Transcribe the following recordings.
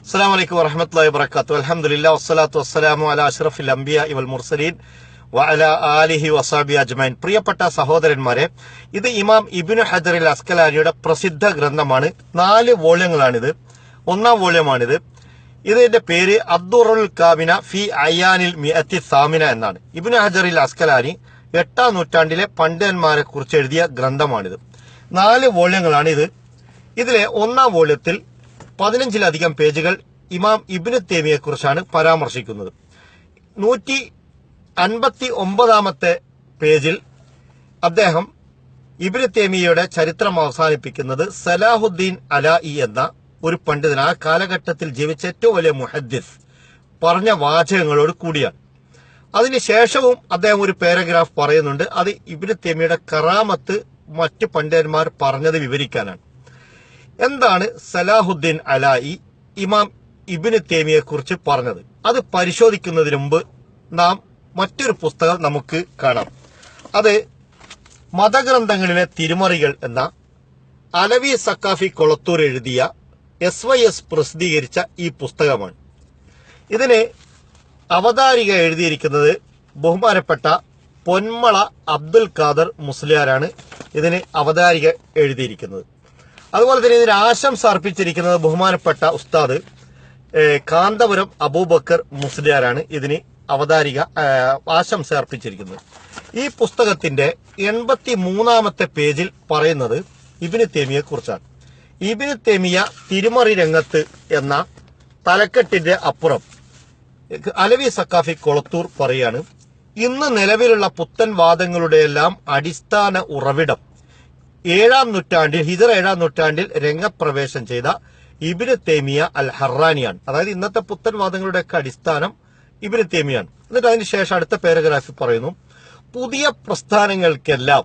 അസ്സലാമു അലൈക്കും വറഹ്മത്തുള്ളാഹി വബറകാതുഹു. അൽഹംദുലില്ലാഹി വസ്സലാത്തു വസ്സലാമു അലാ അഷ്റഫിൽ അംബിയാഇ വൽ മുർസലീൻ വഅലാ ആലിഹി വസഹ്ബിഹി അജ്മഈൻ. പ്രിയപ്പെട്ട സഹോദരന്മാരെ, ഇത് ഇമാം ഇബ്നു ഹജർ അസ്കലാനിയുടെ പ്രസിദ്ധ ഗ്രന്ഥമാണ്. 4 വോള്യങ്ങളാണിത്. 1-ാം വോള്യമാണിത്. ഇതിന്റെ പേര് അദ്ദുറുൽ കാമിന ഫി അയ്യാനിൽ മിഅത്തി സാമിന എന്നാണ്. ഇബ്നു ഹജർ അസ്കലാനി 8-ാം നൂറ്റാണ്ടിലെ പണ്ഡിതന്മാരെ കുറിച്ച് എഴുതിയ ഗ്രന്ഥമാണിത്. 4 വോള്യങ്ങളാണ് ഇത്. ഇതിലെ 1-ാം വോള്യത്തിൽ 15-ലധികം പേജുകൾ ഇമാം ഇബ്നു തൈമിയെ കുറിച്ചാണ് പരാമർശിക്കുന്നത്. 159-ാമത്തെ പേജിൽ അദ്ദേഹം ഇബ്നു തൈമിയയുടെ ചരിത്രം അവസാനിപ്പിക്കുന്നത് സലാഹുദ്ദീൻ അലാഇ എന്ന ഒരു പണ്ഡിതൻ, ആ കാലഘട്ടത്തിൽ ജീവിച്ച ഏറ്റവും വലിയ മുഹദ്ദിസ് പറഞ്ഞ വാചകങ്ങളോട് കൂടിയാണ്. അതിനുശേഷവും അദ്ദേഹം ഒരു പാരഗ്രാഫ് പറയുന്നുണ്ട്. അത് ഇബ്നു തൈമിയയുടെ കറാമത്ത് മറ്റ് പണ്ഡിതന്മാർ പറഞ്ഞത് വിവരിക്കാനാണ്. എന്താണ് സലാഹുദ്ദീൻ അലാഇ ഇമാം ഇബ്നു തൈമിയെ കുറിച്ച് പറഞ്ഞത്? അത് പരിശോധിക്കുന്നതിന് മുമ്പ് നാം മറ്റൊരു പുസ്തകം നമുക്ക് കാണാം. അത് മതഗ്രന്ഥങ്ങളിലെ തിരുമറികൾ എന്ന അലവി സക്കാഫി കൊളത്തൂർ എഴുതിയ SYS പ്രസിദ്ധീകരിച്ച ഈ പുസ്തകമാണ്. ഇതിന് അവതാരിക എഴുതിയിരിക്കുന്നത് ബഹുമാനപ്പെട്ട പൊന്മള അബ്ദുൽ ഖാദർ മുസ്ലിയാരാണ്. ഇതിന് അവതാരിക എഴുതിയിരിക്കുന്നത്. അതുപോലെ തന്നെ ഇതിന് ആശംസ അർപ്പിച്ചിരിക്കുന്നത് ബഹുമാനപ്പെട്ട ഉസ്താദ് കാന്തപുരം അബൂബക്കർ മുസ്ലിയാരാണ്. ഇതിന് അവതാരിക ആശംസ അർപ്പിച്ചിരിക്കുന്നത്. ഈ പുസ്തകത്തിന്റെ 83-ാമത്തെ പേജിൽ പറയുന്നത് ഇബ്നു തൈമിയെ കുറിച്ചാണ്. ഇബ്നു തൈമിയ തിരുമറി രംഗത്ത് എന്ന തലക്കെട്ടിന്റെ അപ്പുറം അലവി സക്കാഫി കൊളത്തൂർ പറയാണ്, ഇന്ന് നിലവിലുള്ള പുത്തൻ വാദങ്ങളുടെയെല്ലാം അടിസ്ഥാന ഉറവിടം 7-ാം നൂറ്റാണ്ടിൽ ഹിജറ 7-ാം നൂറ്റാണ്ടിൽ രംഗപ്രവേശം ചെയ്ത ഇബ്നു തൈമിയ അൽ ഹറാനിയാണ്. അതായത് ഇന്നത്തെ പുത്തൻ വാദങ്ങളുടെയൊക്കെ അടിസ്ഥാനം ഇബ്നു തൈമിയാണ്. എന്നിട്ട് അതിനുശേഷം അടുത്ത പാരഗ്രാഫിൽ പറയുന്നു, പുതിയ പ്രസ്ഥാനങ്ങൾക്കെല്ലാം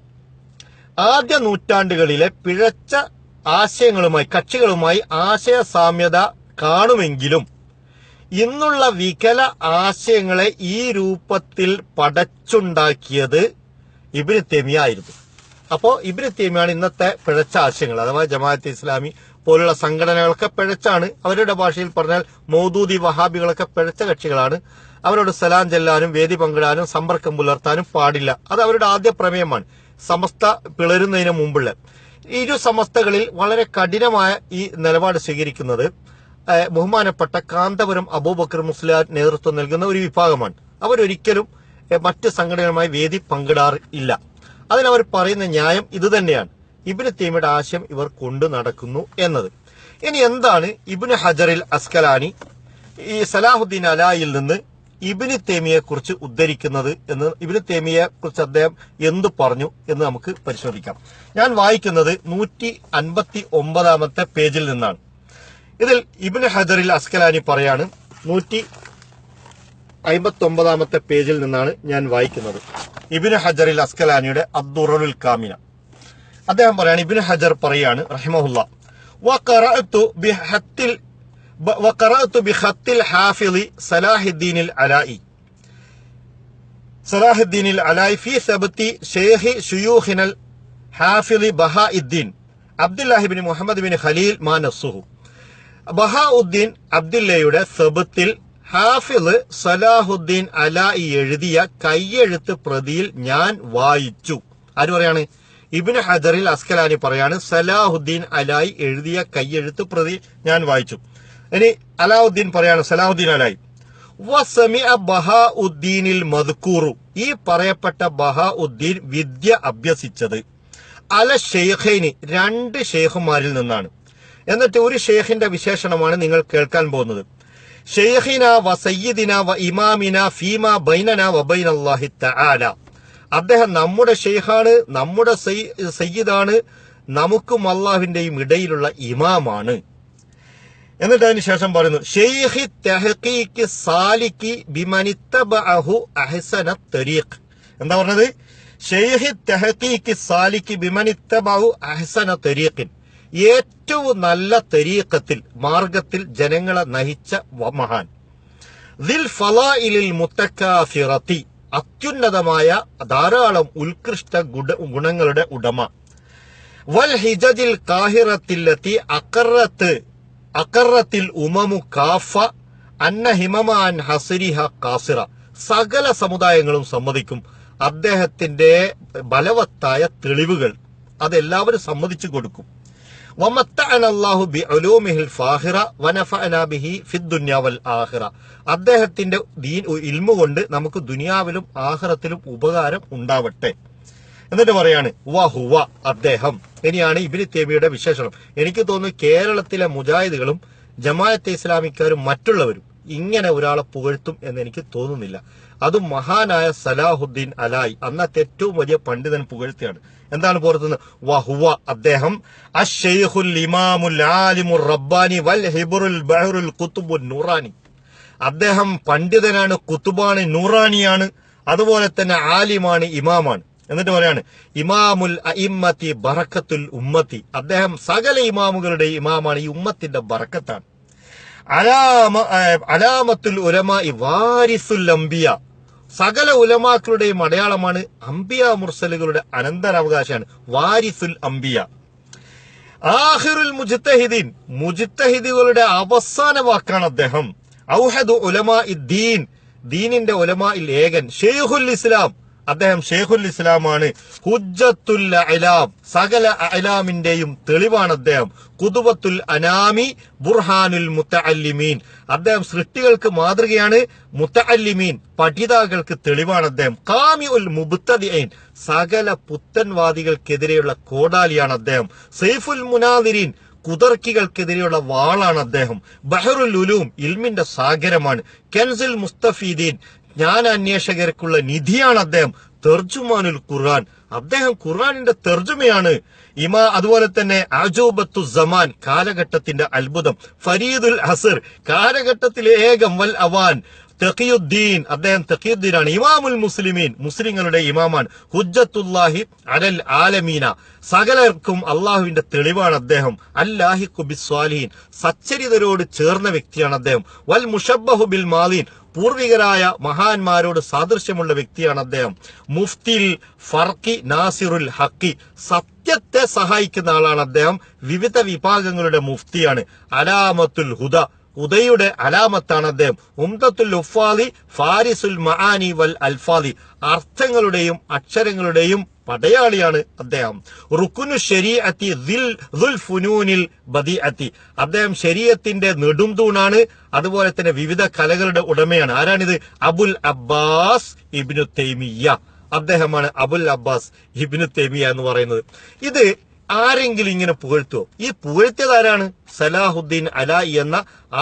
ആദ്യ നൂറ്റാണ്ടുകളിലെ പിഴച്ച കക്ഷികളുമായി ആശയ സാമ്യത കാണുമെങ്കിലും ഇന്നുള്ള വികല ആശയങ്ങളെ ഈ രൂപത്തിൽ പടച്ചുണ്ടാക്കിയത് ഇബ്നു തൈമിയ ആയിരുന്നു. അപ്പോൾ ഇബ്നു തൈമിയാണ് ഇന്നത്തെ പിഴച്ച ആശയങ്ങൾ, അഥവാ ജമാഅത്തെ ഇസ്ലാമി പോലുള്ള സംഘടനകളൊക്കെ പിഴച്ചാണ്. അവരുടെ ഭാഷയിൽ പറഞ്ഞാൽ മൗദൂദി വഹാബികളൊക്കെ പിഴച്ച കക്ഷികളാണ്. അവരോട് സലാം ചെല്ലാനും വേദി പങ്കിടാനും സമ്പർക്കം പുലർത്താനും പാടില്ല. അത് അവരുടെ ആദ്യ പ്രമേയമാണ്. സമസ്ത പിളരുന്നതിന് മുമ്പുള്ള ഇരു സമസ്തകളിൽ വളരെ കഠിനമായ ഈ നിലപാട് സ്വീകരിക്കുന്നത് ബഹുമാനപ്പെട്ട കാന്തപുരം അബൂബക്കർ മുസ്ലിയാർ നേതൃത്വം നൽകുന്ന ഒരു വിഭാഗമാണ്. അവരൊരിക്കലും മറ്റ് സംഘടനകളുമായി വേദി പങ്കിടാറില്ല. അതിനവർ പറയുന്ന ന്യായം ഇതുതന്നെയാണ്, ഇബ്നു തൈമിയുടെ ആശയം ഇവർ കൊണ്ടു നടക്കുന്നു എന്നത്. ഇനി എന്താണ് ഇബ്നു ഹജർ അസ്കലാനി ഈ സലാഹുദ്ദീൻ അലായിൽ നിന്ന് ഇബ്നു തൈമിയെ കുറിച്ച് ഉദ്ധരിക്കുന്നത് എന്ന്, ഇബ്നു തൈമിയെ കുറിച്ച് അദ്ദേഹം എന്തു പറഞ്ഞു എന്ന് നമുക്ക് പരിശോധിക്കാം. ഞാൻ വായിക്കുന്നത് 159-ാമത്തെ പേജിൽ നിന്നാണ്. ഇതിൽ ഇബ്നു ഹജർ അസ്കലാനി പറയാണ്, 159-ാമത്തെ പേജിൽ നിന്നാണ് ഞാൻ വായിക്കുന്നത്. ഇബ്നു ഹജർ അസ്കലാനിയുടെ അദ്ദുറുൽ കാമിന. അദ്ദേഹം പറയാണ്, ഇബ്നു ഹജർ പറയാണ് റഹിമഹുല്ലാ, وقرأت بخط الحافظ صلاح الدين العلائي في ثبت شيخ شيوخنا الحافظ بهاء الدين عبد الله بن محمد بن خليل ما نصه. ബഹാഉദ്ദീൻ അബ്ദുല്ലയുടെ സബത്തിൽ ഹാഫിള് സലാഹുദ്ദീൻ അലാഇ എഴുതിയ കയ്യെഴുത്ത് പ്രതിയിൽ ഞാൻ വായിച്ചു. ആര് പറയാണ്? ഇബ്നു ഹജർ അസ്കലാനി പറയാണ്, സലാഹുദ്ദീൻ അലാഇ എഴുതിയ കയ്യെഴുത്ത് പ്രതി ഞാൻ വായിച്ചു. ഇനി അലാഉദ്ദീൻ പറയാണ്, സലാഹുദ്ദീൻ അലാഇ വസമിഅ ബഹാഉദ്ദീനിൽ മദ്കൂറു, ഈ പറയപ്പെട്ട ബഹാഉദ്ദീൻ വിദ്യ അഭ്യസിച്ചത് അല ഷെയ്ഖൈനി, 2 ഷെയ്ഖുമാരിൽ നിന്നാണ്. എന്നിട്ട് ഒരു ഷെയ്ഖിന്റെ വിശേഷണമാണ് നിങ്ങൾ കേൾക്കാൻ പോകുന്നത്. ഷെയ്ഖിന വ സയ്യിദിന വ ഇമാമിന ഫീമാ ബൈനന വ ബൈനല്ലാഹി തആല, അദ്ദേഹം നമ്മുടെ ഷെയ്ഖാണ്, നമ്മുടെ സയ്യിദാണ്, നമുക്കും അല്ലാഹുവിന്റെയും ഇടയിലുള്ള ഇമാമാണ്. എന്നിട്ട് അതിന് ശേഷം പറയുന്നു, ഷെയ്ഖി തഹ്ഖീഖി സാലിക്കി ബിമനിത്തബഅഹു അഹ്സന തരീഖ്. എന്താ പറഞ്ഞത്? ഷെയ്ഖി തഹ്ഖീഖി സാലിക്കി ബിമനിത്തബഅഹു അഹ്സന തരീഖിൻ, ഏറ്റവും നല്ല തരീഖത്തിൽ മാർഗത്തിൽ ജനങ്ങളെ നയിച്ച മഹാൻ. ദിൽ ഫളായിലിൽ മുത്തക്കാഫിറത്തി, അത്യുന്നതമായ ധാരാളം ഉത്കൃഷ്ട ഗുണങ്ങളുടെ ഉടമ. വൽ ഹിജജിൽ കാഹിറത്തില്ലത്തി അഖറത്ത് അഖറത്തിൽ ഉമമു കാഫ അന്ന ഹിമമാൻ ഹസിരിഹ കാസിറ. സകല സമുദായങ്ങളും സമ്മതിക്കും അദ്ദേഹത്തിന്റെ ബലവത്തായ തെളിവുകൾ അതെല്ലാവരും സമ്മതിച്ചു കൊടുക്കും. വമത്തഅനല്ലാഹു ബിഉലൂമിഹിൽ ഫാഹിറ വനഫഅനാ ബിഹി ഫിദ്ദുനിയ വൽ ആഖിറ. അദ്ദേഹത്തിന്റെ ദീൻ ഇൽമു കൊണ്ട് നമുക്ക് ദുനിയാവിലും ആഖിറത്തിലും ഉപകാരം ഉണ്ടാവട്ടെ. എന്നിട്ട് പറയാണ് വഹുവ അദ്ദേഹം. ഇനിയാണ് ഇബ്നു തൈമിയ്യയുടെ വിശേഷണം. എനിക്ക് തോന്നുന്നു കേരളത്തിലെ മുജാഹിദുകളും ജമാഅത്തെ ഇസ്ലാമിക്കാരും മറ്റുള്ളവരും ഇങ്ങനെ ഒരാളെ പുകഴ്ത്തും എന്ന് എനിക്ക് തോന്നുന്നില്ല. അതും മഹാനായ സലാഹുദ്ദീൻ അലായി, അന്നത്തെ ഏറ്റവും വലിയ പണ്ഡിതൻ പുകഴ്ത്തിയാണ്. എന്താണ് പുറത്തുനിന്ന്? വഹുവ അദ്ദേഹം അശ്ശൈഖുൽ ഇമാമുൽ ആലിമുർ റബ്ബാനി വൽ ഹിബ്റുൽ ബഹറുൽ ഖുതുബുൻ നൂറാനി. അദ്ദേഹം പണ്ഡിതനാണ്, ഖുതുബാണ്, നൂറാനിയാണ്, അതുപോലെ തന്നെ ആലിമാണ്, ഇമാമാണ്. എന്നിട്ട് പറയാണ് ഇമാമുൽ അഇമ്മത്തി ബറക്കത്തുൽ ഉമ്മത്തി. അദ്ദേഹം സകല ഇമാമുകളുടെ ഇമാമാണ്, ഈ ഉമ്മത്തിന്റെ ബറക്കത്താണ്. അലാമത്തുൽ ഉലമാഇ വാരിസുൽ അംബിയ. സകല ഉലമാക്കളുടെയും അടയാളമാണ്. അംബിയ മുർസലുകളുടെ അനന്തരാവകാശമാണ് വാരിസുൽ അംബിയ. ആഖിറുൽ മുജ്തഹിദീൻ, മുജ്തഹിദുകളുടെ അവസാന വാക്കാണ് അദ്ദേഹം. ഔഹദു ഉലമാഇ ദീൻ, ദീനിന്റെ ഉലമാഇൽ ഏകൻ. ഷെയ്ഖുൽ ഇസ്ലാം, അദ്ദേഹം ഷെയ്ഖുൽ ഇസ്ലാമാണ്. ഹുജ്ജത്തുൽ അലാം, സകല അലാമിന്റെയും തെളിവാണ് അദ്ദേഹം. ഖുതുബത്തുൽ അനാമി ബുർഹാനുൽ മുത്തഅല്ലിമീൻ, അദ്ദേഹം സൃഷ്ടികൾക്ക് മാതൃകയാണ്. മുത്തഅല്ലിമീൻ, പഠിതാക്കൾക്ക് തെളിവാണ് അദ്ദേഹം. ഖാമിഉൽ മുബ്തദിഈൻ, സകല പുത്തൻവാദികൾക്കെതിരെയുള്ള കോടാലിയാണ് അദ്ദേഹം. സൈഫുൽ മുനാദിരീൻ, കുതർക്കികൾക്കെതിരെയുള്ള വാളാണ് അദ്ദേഹം. ബഹറുൽ ഉലൂം, ഇൽമിന്റെ സാഗരമാണ്. കൻസുൽ മുസ്തഫീദീൻ, ജ്ഞാനാന്വേഷകർക്കുള്ള നിധിയാണ് അദ്ദേഹം. തർജുമാനുൽ ഖുർആൻ, അദ്ദേഹം ഖുർആനിന്റെ തർജുമയാണ്. അതുപോലെ തന്നെ അജൂബത്തു സമാൻ, കാലഘട്ടത്തിന്റെ അത്ഭുതം. ഫരീദുൽ അസർ, കാലഘട്ടത്തിലെ ഏകം. വൽ അവാൻ, തഖിയുദ്ദീൻ, അദ്ദേഹം തഖിയുദ്ദീനാണ്. ഇമാമുൽ മുസ്ലിമീൻ, മുസ്ലിങ്ങളുടെ ഇമാമാണ്. ഹുജ്ജത്തുല്ലാഹി അലൽ ആലമീന, സകലർക്കും അള്ളാഹുവിന്റെ തെളിവാണ് അദ്ദേഹം. അല്ലാഹിഖു ബിസ്സാലിഹീൻ, സച്ചരിതരോട് ചേർന്ന വ്യക്തിയാണ് അദ്ദേഹം. വൽ മുഷബ്ബഹു ബിൽ മാലീൻ, പൂർവികരായ മഹാന്മാരോട് സാദൃശ്യമുള്ള വ്യക്തിയാണ് അദ്ദേഹം. മുഫ്തിൽ ഫർഖി നാസിറുൽ ഹക്കി, സത്യത്തെ സഹായിക്കുന്ന ആളാണ് അദ്ദേഹം. വിവിധ വിഭാഗങ്ങളുടെ മുഫ്തിയാണ്. അലാമത്തുൽ ഹുദ, ഹുദയുടെ അലാമത്താണ് അദ്ദേഹം. ഉംദത്തുൽ ഉഫാദി ഫാരിസുൽ മആനി വൽ അൽഫാദി, അർത്ഥങ്ങളുടെയും അക്ഷരങ്ങളുടെയും പടയാളിയാണ് അദ്ദേഹം. റുക്കുനു ശരീഅത്തി ദുൽ ഫുനൂനിൽ ബദീഅത്തി, അദ്ദേഹം ശരീഅത്തിന്റെ നെടുംതൂണാണ്. അതുപോലെ തന്നെ വിവിധ കലകളുടെ ഉടമയാണ്. ആരാണിത്? അബുൽ അബ്ബാസ് ഇബ്നു തൈമിയ്യ, അദ്ദേഹമാണ് അബുൽ അബ്ബാസ് ഇബ്നു തൈമിയ്യ എന്ന് പറയുന്നത്. ഇത് ആരെങ്കിലും ഇങ്ങനെ പുകഴ്ത്തുവോ? ഈ പുകഴ്ത്തിയത് ആരാണ്? സലാഹുദ്ദീൻ അലായി എന്ന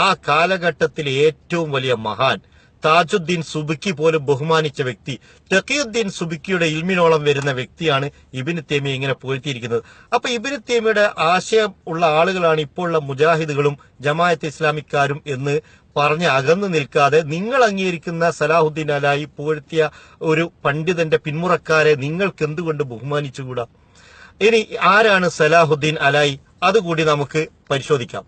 ആ കാലഘട്ടത്തിലെ ഏറ്റവും വലിയ മഹാൻ. താജുദ്ദീൻ സുബുക്കി പോലും ബഹുമാനിച്ച വ്യക്തി. തഖിയുദ്ദീൻ സുബുക്കിയുടെ ഇൽമിനോളം വരുന്ന വ്യക്തിയാണ് ഇബ്നു തൈമിയ്യ ഇങ്ങനെ പുകഴ്ത്തിയിരിക്കുന്നത്. അപ്പൊ ഇബ്നു തൈമിയ്യയുടെ ആശയം ഉള്ള ആളുകളാണ് ഇപ്പോൾ ഉള്ള മുജാഹിദുകളും ജമാഅത്തെ ഇസ്ലാമിക്കാരും എന്ന് പറഞ്ഞ് അകന്നു നിൽക്കാതെ നിങ്ങൾ അംഗീകരിക്കുന്ന സലാഹുദ്ദീൻ അലായി പുകഴ്ത്തിയ ഒരു പണ്ഡിതന്റെ പിന്മുറക്കാരെ നിങ്ങൾക്ക് എന്തുകൊണ്ട് ബഹുമാനിച്ചുകൂടാ? ഇനി ആരാണ് സലാഹുദ്ദീൻ അലായി? അതുകൂടി നമുക്ക് പരിശോധിക്കാം.